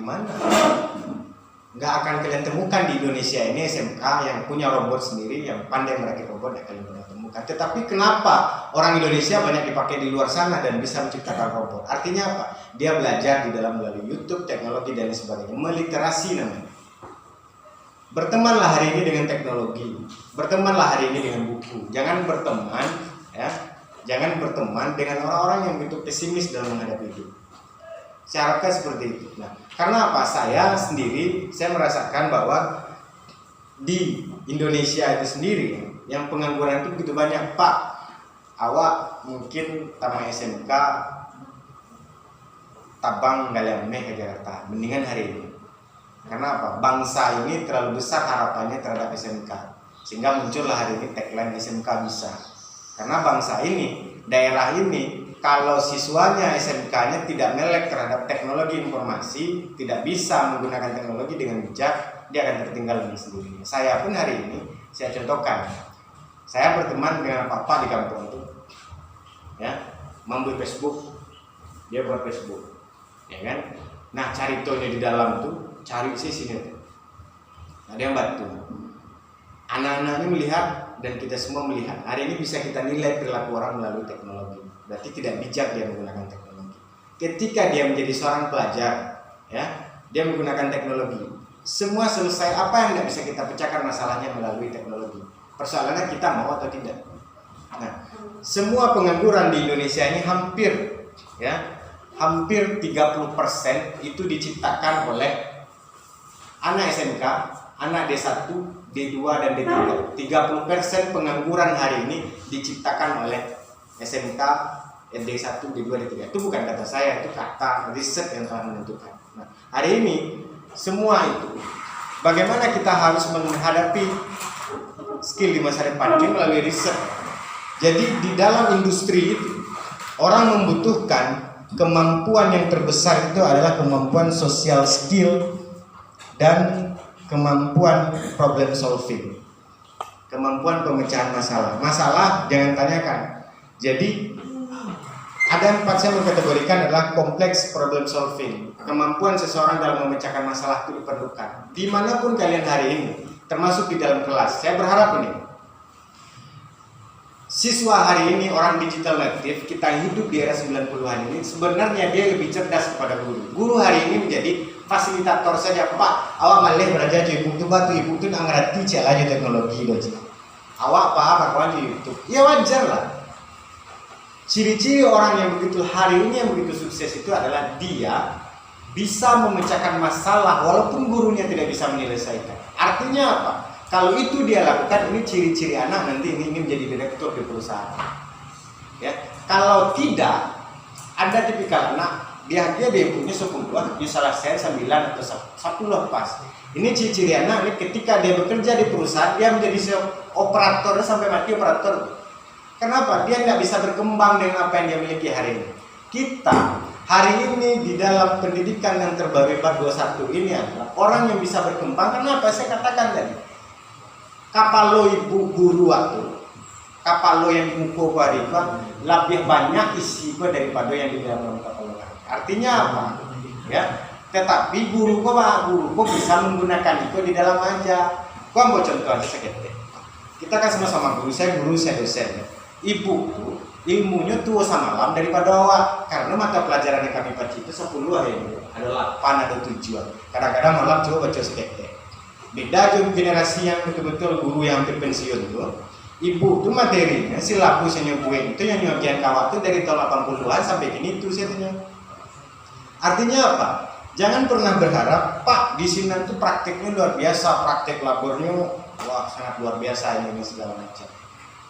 mana? Nggak akan kalian temukan di Indonesia ini SMK yang punya robot sendiri, yang pandai merakit robot, yang kalian pernah temukan. Tetapi kenapa orang Indonesia banyak dipakai di luar sana dan bisa menciptakan robot? Artinya apa? Dia belajar di dalam melalui YouTube, teknologi dan sebagainya, meliterasi namanya. Bertemanlah hari ini dengan teknologi, bertemanlah hari ini dengan buku. Jangan berteman, ya, jangan berteman dengan orang-orang yang begitu pesimis dalam menghadapi hidup. Saya harapkan seperti itu. Nah, karena apa? Saya sendiri, saya merasakan bahwa di Indonesia itu sendiri yang pengangguran itu begitu banyak. Pak, awak mungkin tamat SMK, tabang Galiameh ke Jakarta, mendingan hari ini. Karena apa? Bangsa ini terlalu besar harapannya terhadap SMK, sehingga muncullah hari ini tagline SMK bisa. Karena bangsa ini, daerah ini, kalau siswanya SMK-nya tidak melek terhadap teknologi informasi, tidak bisa menggunakan teknologi dengan bijak, dia akan tertinggal dengan sendirinya. Saya pun hari ini, saya contohkan, saya berteman dengan papa di kampung itu, ya, membuat Facebook, dia buat Facebook, ya kan? Nah, cari toolnya di dalam tuh, cari sini tuh, ada yang bantu. Anak-anaknya melihat dan kita semua melihat. Hari ini bisa kita nilai perilaku orang melalui teknologi. Berarti tidak bijak dia menggunakan teknologi. Ketika dia menjadi seorang pelajar, ya, dia menggunakan teknologi. Semua selesai. Apa yang tidak bisa kita pecahkan masalahnya melalui teknologi? Persoalannya kita mau atau tidak. Nah, semua pengangguran di Indonesia ini hampir 30% itu diciptakan oleh anak SMK, anak D1, D2 dan D3. 30% pengangguran hari ini diciptakan oleh SMK, D1, D2, D3. Itu bukan kata saya, itu kata riset yang telah menentukan. Nah, hari ini semua itu bagaimana kita harus menghadapi skill di masa depan ini melalui riset. Jadi di dalam industri itu orang membutuhkan kemampuan yang terbesar itu adalah kemampuan social skill dan kemampuan problem solving, kemampuan pemecahan masalah. Masalah jangan tanyakan. Jadi ada 4 saya mengkategorikan adalah kompleks problem solving. Kemampuan seseorang dalam memecahkan masalah itu diperlukan dimanapun kalian hari ini, termasuk di dalam kelas. Saya berharap ini siswa hari ini, orang digital native, kita hidup di era 90-an ini, sebenarnya dia lebih cerdas kepada guru. Guru hari ini menjadi fasilitator saja. Pak, awak malih belajar di ibu tu batu, ibu tu nak ngerti cek aja teknologi doji. Awak paham apa di YouTube? Ya wajar lah. Ciri-ciri orang yang begitu hari ini yang begitu sukses itu adalah dia bisa memecahkan masalah walaupun gurunya tidak bisa menyelesaikan. Artinya apa? Kalau itu dia lakukan, ini ciri-ciri anak nanti ini menjadi direktur di perusahaan. Ya, kalau tidak, ada tipikal anak dia punya 10, dia salah saya 9 atau 10 pas. Ini ciri-ciri anak ini ketika dia bekerja di perusahaan, dia menjadi operator sampai mati operator. Kenapa? Dia tidak bisa berkembang dengan apa yang dia miliki hari ini. Kita hari ini di dalam pendidikan yang terbaru 421 ini adalah orang yang bisa berkembang. Kenapa? Saya katakan tadi, kapal lo ibu guru waktu, kapal lo yang dimukul hari itu lebih banyak isi daripada yang di dalam kapal lo. Artinya apa? Ya, tetapi guru kok bisa menggunakan itu di dalam aja. Gua ambil contoh aja sedikit. Kita kan sama-sama guru, saya dosen. Ya. Ibu tuh ilmunya tua sama malam daripada awak, karena mata pelajaran yang kami baca itu 10 hari ini, ada 8 ada 7. Kadang-kadang malam coba baca sedikit. Beda tuh generasi yang betul-betul guru yang hampir pensiun tuh. Ibu tuh materinya silabus yang nyobuin itu yang nyobian kawat tuh dari tahun 80-an sampai kini tuh saya tanya. Artinya apa? Jangan pernah berharap, Pak, di sini tuh prakteknya luar biasa, praktek labornya wah sangat luar biasa ini segala macam.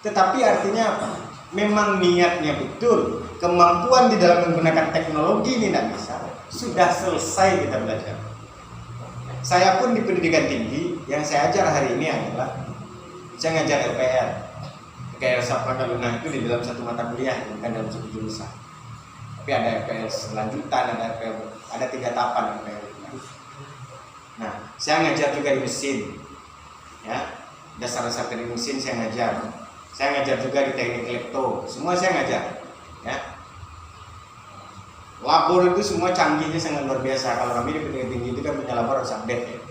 Tetapi artinya apa? Memang niatnya betul, kemampuan di dalam menggunakan teknologi ini tidak bisa. Sudah selesai kita belajar. Saya pun di pendidikan tinggi, yang saya ajar hari ini adalah saya ngajar LPR. Kayak Sapra Kaluna itu di dalam satu mata kuliah, bukan dalam satu jurusan. Tapi ada LPR selanjutan, ada 3 tahapan LPR. Nah, saya ngajar juga di mesin, ya, dasar-dasar teknik mesin saya ngajar. Saya ngajar juga di teknik elektro, semua saya ngajar, ya. Labor itu semua canggihnya sangat luar biasa. Kalau kami di pendidikan tinggi punya lapor harus update ya.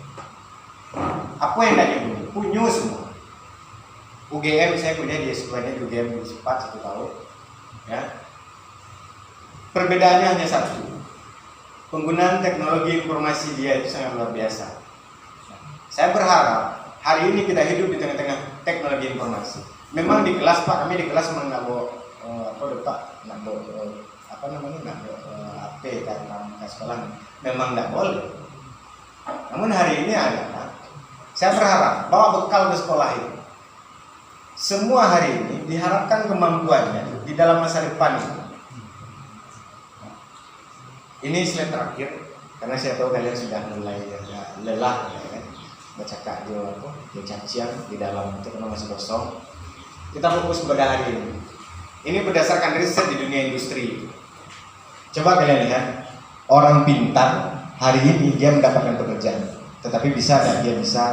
Apa yang tadi punya semua. UGM saya kuliah di S2-nya di UGM di 1 tahun. Ya. Perbedaannya hanya satu. Penggunaan teknologi informasi dia itu sangat luar biasa. Saya berharap hari ini kita hidup di tengah-tengah teknologi informasi. Memang di kelas Pak, kami di kelas memang nggak bawa HP karena sekolah. Memang nggak boleh. Namun hari ini adalah saya berharap bawa bekal ke sekolah itu. Semua hari ini diharapkan kemampuannya di dalam masa depan ini. Ini slide terakhir karena saya tahu kalian sudah mulai lelah ya kan, baca kajian cacian di dalam itu karena masih kosong. Kita fokus pada hari ini. Ini berdasarkan riset di dunia industri. Coba kalian lihat, orang pintar hari ini dia mendapatkan pekerjaan, tetapi bisa nggak dia bisa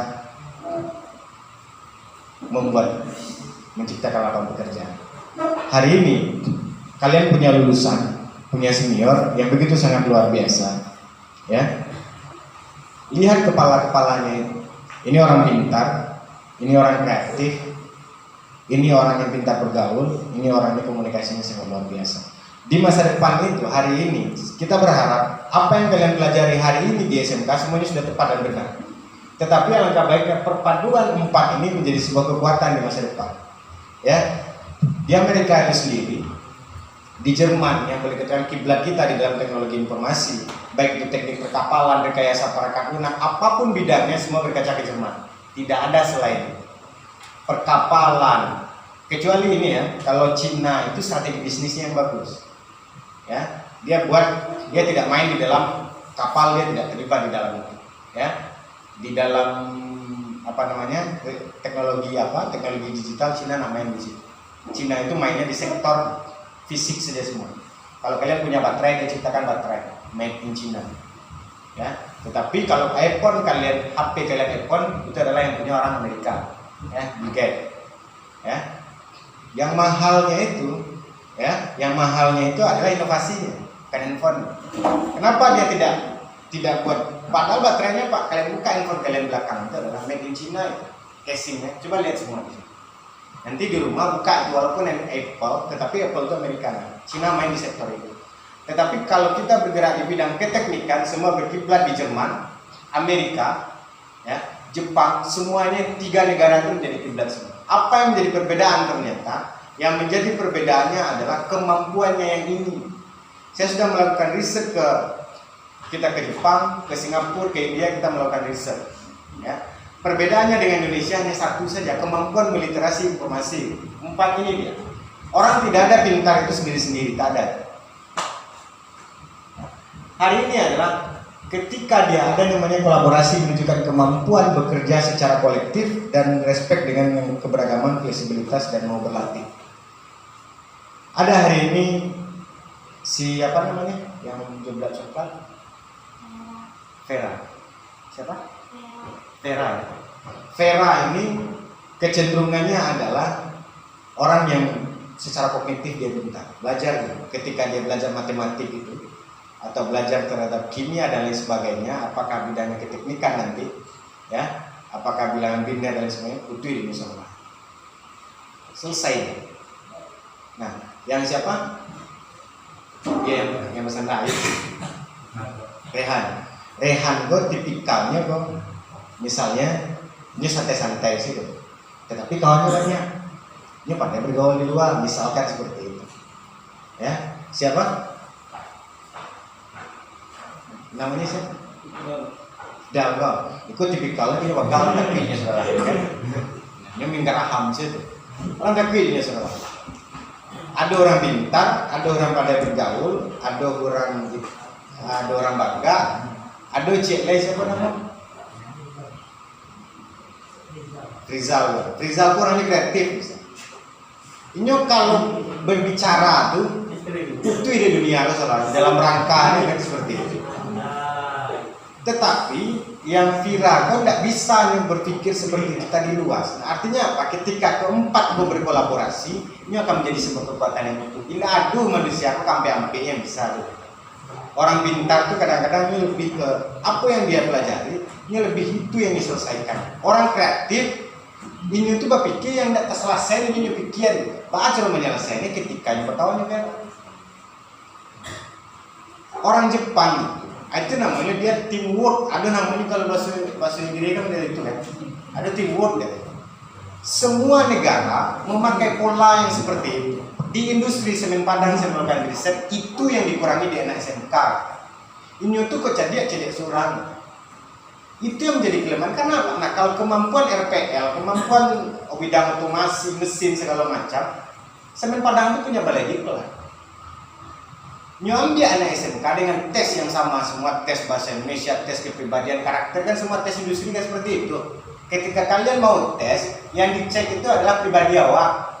menciptakan lapangan pekerjaan? Hari ini kalian punya lulusan, punya senior yang begitu sangat luar biasa, ya. Lihat kepala-kepalanya ini orang pintar, ini orang kreatif, ini orang yang pintar bergaul, ini orangnya komunikasinya sangat luar biasa. Di masa depan itu, hari ini kita berharap apa yang kalian pelajari hari ini di SMK semuanya sudah tepat dan benar. Tetapi alangkah baiknya perpaduan 4 ini menjadi sebuah kekuatan di masa depan, ya. Di Amerika itu sendiri, di Jerman yang boleh dikatakan kiblat kita di dalam teknologi informasi, baik itu teknik perkapalan, rekayasa perangkat lunak, apapun bidangnya semua berkaca ke Jerman. Tidak ada selain perkapalan. Kecuali ini ya, kalau Cina itu strategi bisnisnya yang bagus. Ya, dia tidak main di dalam kapal, dia tidak terlibat di dalam itu. Ya, di dalam teknologi digital Cina main di situ. Cina itu mainnya di sektor fisik saja semua. Kalau kalian punya baterai, dia ciptakan baterai made in China. Ya, tetapi kalau iPhone kalian, HP kalian iPhone itu adalah yang punya orang Amerika, ya, Bill Gates. Ya, yang mahalnya itu adalah inovasinya, kan handphone. Kenapa dia tidak buat? Padahal baterainya Pak, kalian buka handphone kalian belakang itu adalah made in China, casingnya. Coba lihat semua di sini. Nanti di rumah buka itu walaupun Apple, tetapi Apple itu Amerika. Cina main di sektor itu. Tetapi kalau kita bergerak di bidang keteknikan, semua berkiblat di Jerman, Amerika, ya, Jepang, semuanya 3 negara itu menjadi kiblat semua. Apa yang menjadi perbedaan ternyata? Yang menjadi perbedaannya adalah kemampuannya yang ini. Saya sudah melakukan riset kita ke Jepang, ke Singapura, ke India, kita melakukan riset. Ya. Perbedaannya dengan Indonesia hanya satu saja, kemampuan meliterasi informasi. 4 ini dia. Orang tidak ada pintar itu sendiri-sendiri, tak ada. Hari ini adalah ketika dia ada namanya kolaborasi, menunjukkan kemampuan bekerja secara kolektif dan respect dengan keberagaman, fleksibilitas dan mau berlatih. Ada hari ini yang jumlah coklat, Vera. Siapa? Vera ini kecenderungannya adalah orang yang secara kognitif dia pintar, belajar gitu. Ketika dia belajar matematik itu atau belajar terhadap kimia dan lain sebagainya, apakah bidangnya keteknikan nanti, ya, apakah bilangan biner dan lain sebagainya, itu ilmu sama. Selesai. Nah, yang siapa? Yang pesan lain. Rehan kok tipikalnya kok. Misalnya, ini santai-santai sih, tetapi kawannya banyak. Ini pandai bergaul di luar, misalkan seperti itu. Ya, siapa? Namanya siapa? Dagang. Ikut tipikalnya dia bakal kakinya saudara. Kan? Ini minggaraham sih itu. Orang kakinya saudara. Ada orang pintar, ada orang pandai bergaul, ada orang bangga, ada cek lain siapa namanya? Rizal pun orangnya kreatif. Ini kalau berbicara tuh itu ide dunia lo saudara, dalam rangka ini kan seperti itu. Tetapi yang Virago tidak bisa berpikir seperti kita di luas. Nah, artinya apa? Ketika keempat berkolaborasi, ini akan menjadi sebuah kekuatan yang utuh. Ini aduh manusia aku sampai yang bisa. Orang pintar tuh kadang-kadang ini lebih ke apa yang dia pelajari, ini lebih itu yang diselesaikan. Orang kreatif ini tuh berpikir yang tidak terselesai ini pikir, baca menyelesaikannya ketika yang bertahun kan. Orang Jepang itu namanya dia teamwork, ada namanya kalau bahasa Inggris kan dari itu kan, ada teamwork ya. Semua negara memakai pola yang seperti itu. Di industri semen Padang saya melakukan riset, itu yang dikurangi di anak SMK. Ini tuh kok jadi seorang. Itu yang menjadi kelemahan. Karena nah, kalau kemampuan RPL, kemampuan bidang otomasi, mesin segala macam, semen Padang itu punya balai diklat. Nyambi anak SMK dengan tes yang sama, semua tes bahasa Indonesia, tes kepribadian karakter, kan semua tes industri kan seperti itu. Ketika kalian mau tes, yang dicek itu adalah pribadi awak.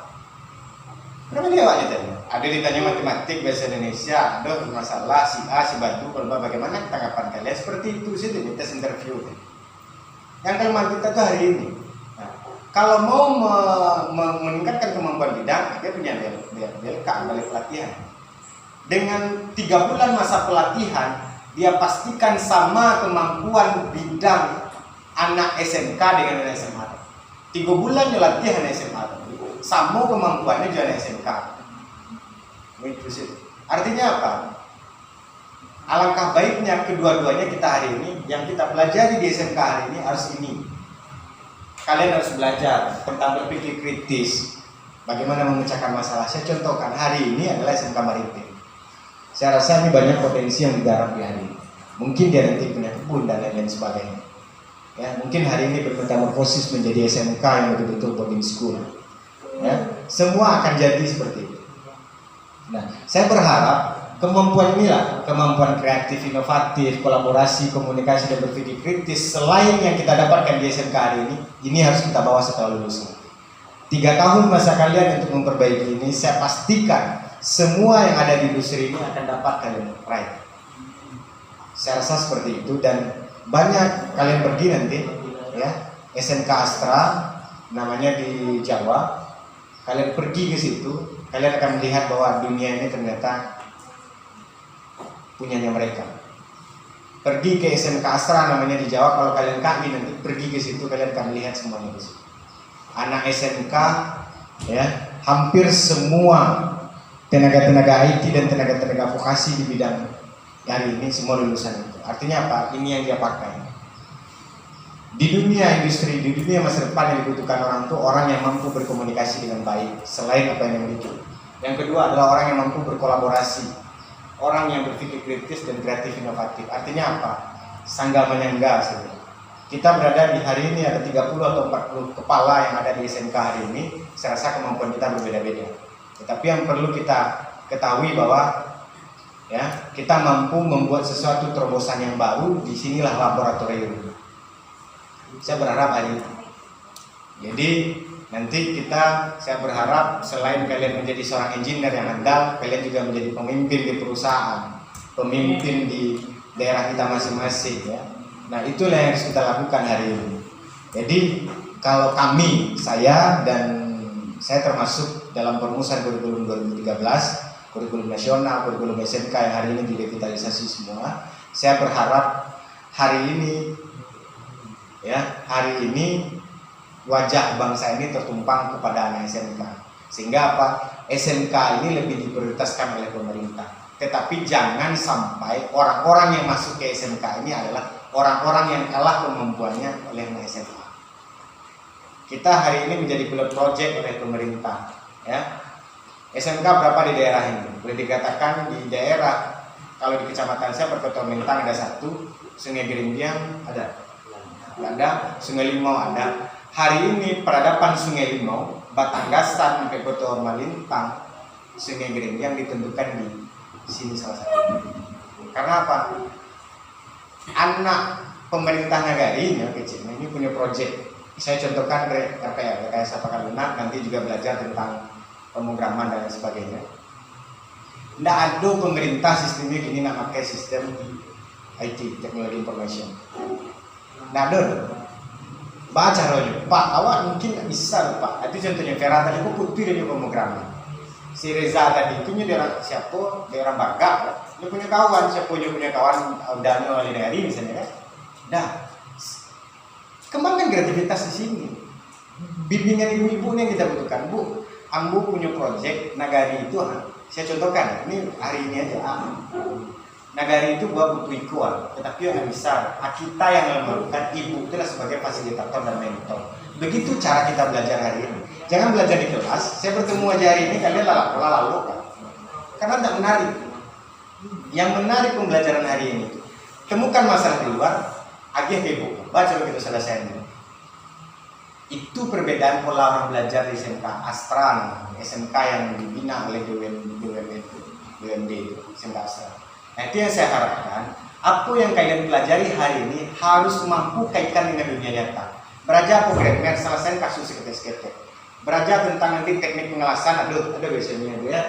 Pribadi awaknya tadi. Ada ditanya matematik, bahasa Indonesia, ada masalah si A, si Batu, kalau bagaimana tanggapan kalian? Seperti itu sih di tes interview. Yang kelemahan kita tuh hari ini. Nah, kalau mau meningkatkan kemampuan bidang, dia punya BLK, balai pelatihan. Dengan 3 bulan masa pelatihan, dia pastikan sama kemampuan bidang anak SMK dengan anak SMA. 3 bulan latihan SMA, sama kemampuannya juga anak SMK. Artinya apa? Alangkah baiknya kedua-duanya kita hari ini, yang kita pelajari di SMK hari ini harus ini. Kalian harus belajar tentang berpikir kritis, bagaimana memecahkan masalah. Saya contohkan hari ini adalah SMK Maritim. Saya rasa ini banyak potensi yang digarap di hari ini. Mungkin dia nanti punya kebun dan lain-lain sebagainya. Ya, mungkin hari ini bermetamorfosis menjadi SMK yang betul-betul boarding school. Ya, semua akan jadi seperti itu. Nah, saya berharap kemampuan inilah, kemampuan kreatif, inovatif, kolaborasi, komunikasi, dan berpikir kritis, selain yang kita dapatkan di SMK hari ini harus kita bawa setelah lulus. 3 tahun masa kalian untuk memperbaiki ini, saya pastikan semua yang ada di industri ini akan dapat kalian raih. Saya rasa seperti itu, dan banyak kalian pergi nanti ya, SMK Astra namanya di Jawa, kalian pergi ke situ, kalian akan melihat bahwa dunia ini ternyata punyanya mereka. Pergi ke SMK Astra namanya di Jawa, kalau kalian KI nanti pergi ke situ, kalian akan melihat semuanya di situ. Anak SMK ya, hampir semua tenaga-tenaga IT dan tenaga-tenaga vokasi di bidang hari ini semua lulusan itu. Artinya apa? Ini yang dia pakai. Di dunia industri, di dunia masa depan yang dibutuhkan orang itu orang yang mampu berkomunikasi dengan baik, selain apa yang dimiliki. Yang kedua adalah orang yang mampu berkolaborasi, orang yang berpikir kritis dan kreatif inovatif. Artinya apa? Sangga menyangga saja. Kita berada di hari ini ada 30 atau 40 kepala yang ada di SMK hari ini. Saya rasa kemampuan kita berbeda-beda. Tetapi yang perlu kita ketahui bahwa ya, kita mampu membuat sesuatu terobosan yang baru. Disinilah laboratorium. Saya berharap hari ini. Jadi nanti saya berharap selain kalian menjadi seorang engineer yang andal, kalian juga menjadi pemimpin di perusahaan, pemimpin di daerah kita masing-masing ya. Nah, itulah yang harus kita lakukan hari ini. Jadi kalau saya termasuk dalam perumusan kurikulum 2013, kurikulum nasional, kurikulum SMK yang hari ini direvitalisasi semua. Saya berharap hari ini wajah bangsa ini tertumpang kepada anak SMK. Sehingga apa? SMK ini lebih diprioritaskan oleh pemerintah. Tetapi jangan sampai orang-orang yang masuk ke SMK ini adalah orang-orang yang kalah kemampuannya oleh anak SMK. Kita hari ini menjadi pilot project oleh pemerintah ya. SMK berapa di daerah ini? Boleh dikatakan di daerah, kalau di kecamatan saya Perkotaan Mentang ada 1, Sungai Gerimbiang ada, Sungai Limau ada. Hari ini peradaban Sungai Limau, Batanggasan sampai Kota Malintang, Sungai Gerimbiang ditentukan di sini salah satu. Karena apa? Anak pemerintah Nagari kecil ini punya proyek. Saya contohkan RPL, Rekayasa Pakar Lunak, nanti juga belajar tentang pemrograman dan sebagainya. Tidak ada pemerintah sistemnya gini nak pakai sistem IT, teknologi information. Tidak ada. Baca rojo, Pak, awak mungkin tak bisa Pak. Itu contohnya Vera tadi, aku putih dari pemrograman. Si Reza tadi itu dia orang siapa? Dia orang Baga. Dia punya kawan, saya punya kawan Daniel Alinari misalnya kan. Nah, kembangkan kreativitas di sini. Bimbingan ibu-ibu yang kita butuhkan. Bu, Ambu punya proyek Nagari itu, saya contohkan, ini hari ini aja. Nagari itu buat butuh ikuan, tetapi yang besar. Kita yang melakukan, ibu itulah sebagai fasilitator dan mentor. Begitu cara kita belajar hari ini. Jangan belajar di kelas. Saya bertemu aja hari ini kalian lalu kan? Karena tidak menarik. Yang menarik pembelajaran hari ini, temukan masalah di luar, agih ke ibu. Baca begitu selesai ini. Itu perbedaan pola orang belajar di SMK Astra, SMK yang dibina oleh BUMD, SMK Astra. Nah, itu yang saya harapkan. Apa yang kalian pelajari hari ini harus mampu kaitkan dengan dunia nyata. Belajar programmer, selesai kasus seketek-seketek. Belajar tentang nanti teknik pengelasan, ada biasanya ya.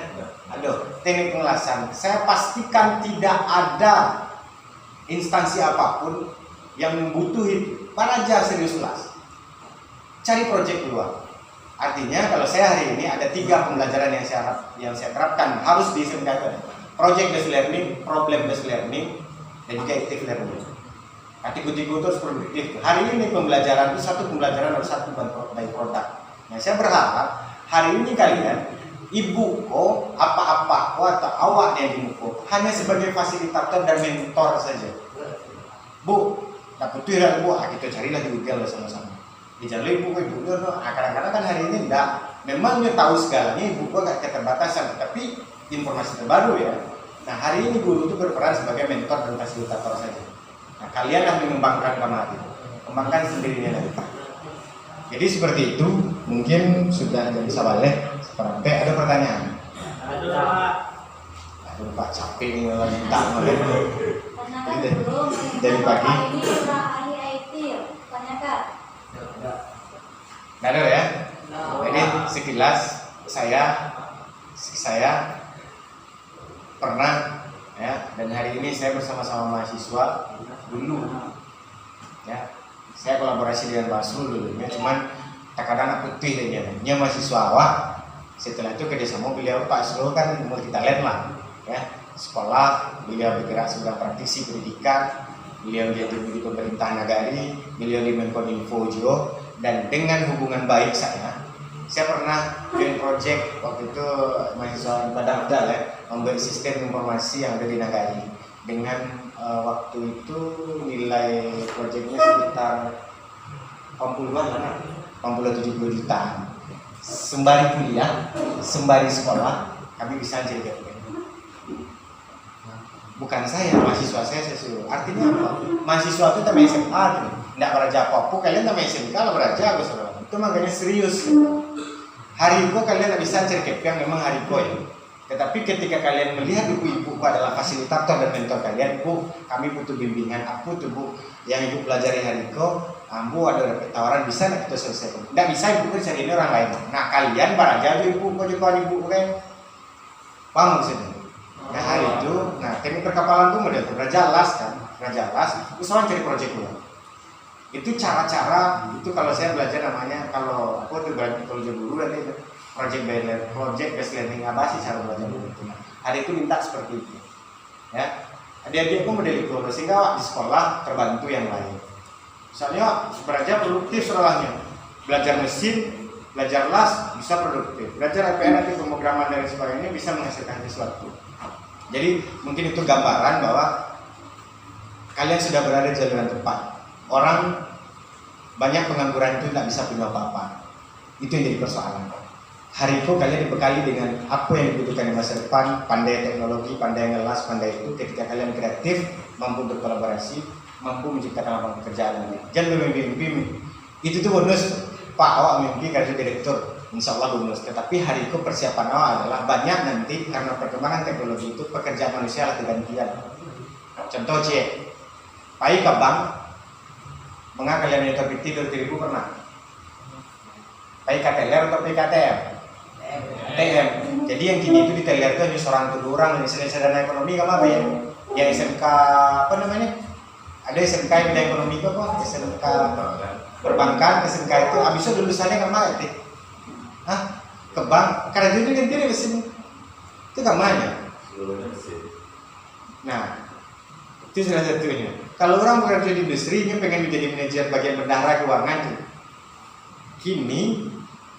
Ada teknik pengelasan. Saya pastikan tidak ada instansi apapun yang membutuhkan belajar serius kelas. Cari proyek keluar. Artinya kalau saya hari ini ada 3 pembelajaran yang saya terapkan harus di SMK. Project based learning, problem based learning, dan juga active learning. Kategori itu harus produktif. Hari ini pembelajaran itu satu pembelajaran harus satu by product. Nah, saya berharap hari ini kalian ibu ko apa-apa ko atau awak yang dimuko hanya sebagai fasilitator dan mentor saja. Bu, tak butuh lah bu, kita carilah di Google sama-sama. Dijalui ibu no. Kadang-kadang kan hari ini enggak. Memang dia tahu segalanya, ibu ko gak keterbatasan, tapi informasi terbaru ya. Nah, hari ini guru itu berperan sebagai mentor dan fasilitator saja. Nah, kalian yang mengembangkan kamar itu, kembangkan sendirinya nanti. Jadi seperti itu, mungkin sudah bisa balik. Seperti ada pertanyaan? Ada. Aduh Pak, capek nih minta oleh dari pagi. Ini udah ahli IT, tanyakan. Nggak ada ya? Jadi sekilas saya pernah ya, dan hari ini saya bersama-sama mahasiswa dulu ya, saya kolaborasi dengan Pak Asrul dulu ya, cuman kadang-kadang putih dia mahasiswa awak. Setelah itu kerjasama beliau Pak Asrul kan multi talent lah ya, sekolah beliau bergerak sebagai praktisi pendidikan, beliau jadi di pemerintah Nagari, beliau di Menkominfo juga, dan dengan hubungan baik saya pernah join project waktu itu mahasiswa Badang-Badang ya, membuat sistem informasi yang ada di Nagari dengan waktu itu nilai projectnya sekitar 80-70 juta. Sembari kuliah, sembari sekolah, kami bisa jadi KPM. Bukan saya, mahasiswa saya suruh. Artinya apa? Mahasiswa itu tamai SMA, tidak belajar apa-apa. Kalian tamai SMK lah belajar, itu makanya serius. Hariko kalian tidak bisa cari KPM, memang hariko ya. Tetapi ketika kalian melihat ibu-ibu adalah fasilitator dan mentor kalian, Bu, kami butuh bimbingan apa tuh Bu yang ibu pelajari hariko, Bu ada tawaran bisa nggak kita selesaikan? Tidak bisa ibu kan cari ini orang lain. Nah kalian belajar ibu, kau juga ibu kan? Paham maksudnya? Nah hari itu, nah teknik perkapalan tuh model belajar las kan, belajar las, terus orang cari proyek dulu. Itu cara-cara itu kalau saya belajar namanya kalau aku tuh belajar kalau dulu nanti project based learning apa sih cara belajar itu. Nah, hari itu minta seperti itu, ya. Adik-adik aku model itu sehingga di sekolah terbantu yang lain. Misalnya belajar produktif sekolahnya, belajar mesin, belajar las bisa produktif, belajar APN nanti pemrograman dan sebagainya bisa menghasilkan sesuatu. Jadi mungkin itu gambaran bahwa kalian sudah berada di jalan tepat. Orang banyak pengangguran itu tidak bisa punya apa-apa. Itu yang jadi persoalan. Hari itu kalian dibekali dengan apa yang dibutuhkan di masa depan, pandai teknologi, pandai ngelas, pandai itu. Ketika kalian kreatif, mampu berkolaborasi, mampu menciptakan lapangan pekerjaan. Jangan mimpi-mimpi. Itu tuh bonus. Pak, awak mimpi karena direktur, insya Allah bonus. Tetapi hari itu persiapan awak adalah banyak nanti karena perkembangan teknologi itu pekerjaan manusia lah kegantian. Contoh C, pai ke bank, mengapa kalian menyetor bukti 2000 pernah? Pai ke teller atau pai ke ATM? ATM. Jadi yang kini itu di teller itu hanya seorang tuh orang, misalnya dana ekonomi kamu apa ya? Yang SMK apa namanya? Ada SMK yang bidang ekonomi kok, SMK perbankan, SMK itu abisnya lulusannya kemana ya? Hah? Ke bank? Karena itu kan tidak mesin itu kemana? Nah, itu salah satunya. Kalau orang bekerja di industri, ini pengen menjadi manajer bagian bendahara keuangan. Kini,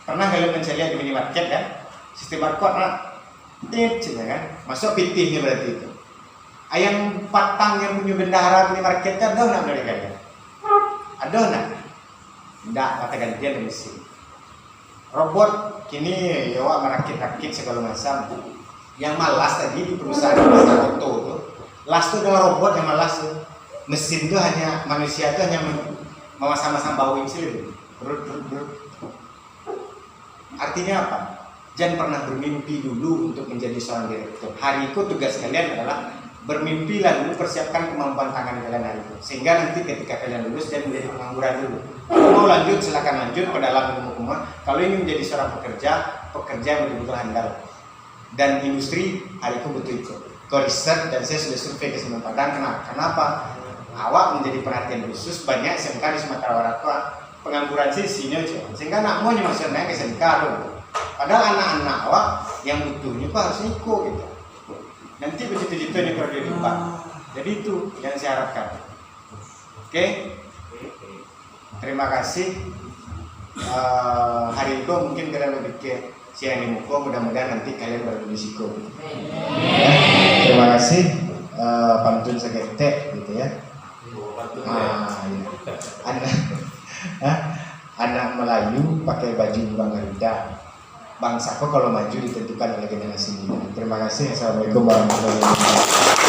pernah kalian mencari di minimarket kan? Sistem barcode, nah, kan? Masuk pitihnya berarti itu. Ayam patang yang punya bendahara minimarket, ada nak mereka ya? Ada nak? Tidak, kata gantian mesin. Robot kini ya merakit-rakit segala macam. Yang malas tadi di perusahaan auto itu, las itu adalah robot yang malas tuh. Mesin itu hanya manusia itu hanya memasang-masang bauin sih. Artinya apa? Jangan pernah bermimpi dulu untuk menjadi seorang direktur. Hari itu tugas kalian adalah bermimpilah dulu, persiapkan kemampuan tangan kalian hari itu. Sehingga nanti ketika kalian lulus dan menjadi pengangguran dulu. Kalau mau lanjut silakan lanjut pada dalam ilmu. Kalau ini menjadi seorang pekerja yang betul-betul handal. Dan industri hari itu butuh itu. Kalau riset dan saya sudah survei ke Semen Padang, kenapa? Awak menjadi perhatian khusus banyak SMK di Sumatera Barat Pak. Pengangguran sini sehingga anak mau masuk naik SMK loh. Padahal anak-anak awak yang butuhnya Pak harus ikut gitu. Nanti begitu-begitu ini kalau dia Pak. Jadi itu yang saya harapkan. Oke. Terima kasih. Hari itu mungkin kalian berpikir siang ini mudah-mudahan nanti kalian berisiko. Terima kasih. Pantun seketek gitu ya. Anak Melayu pakai baju burung Garuda. Bangsaku kalau maju ditentukan oleh generasi muda. Terima kasih. Assalamualaikum warahmatullahi wabarakatuh.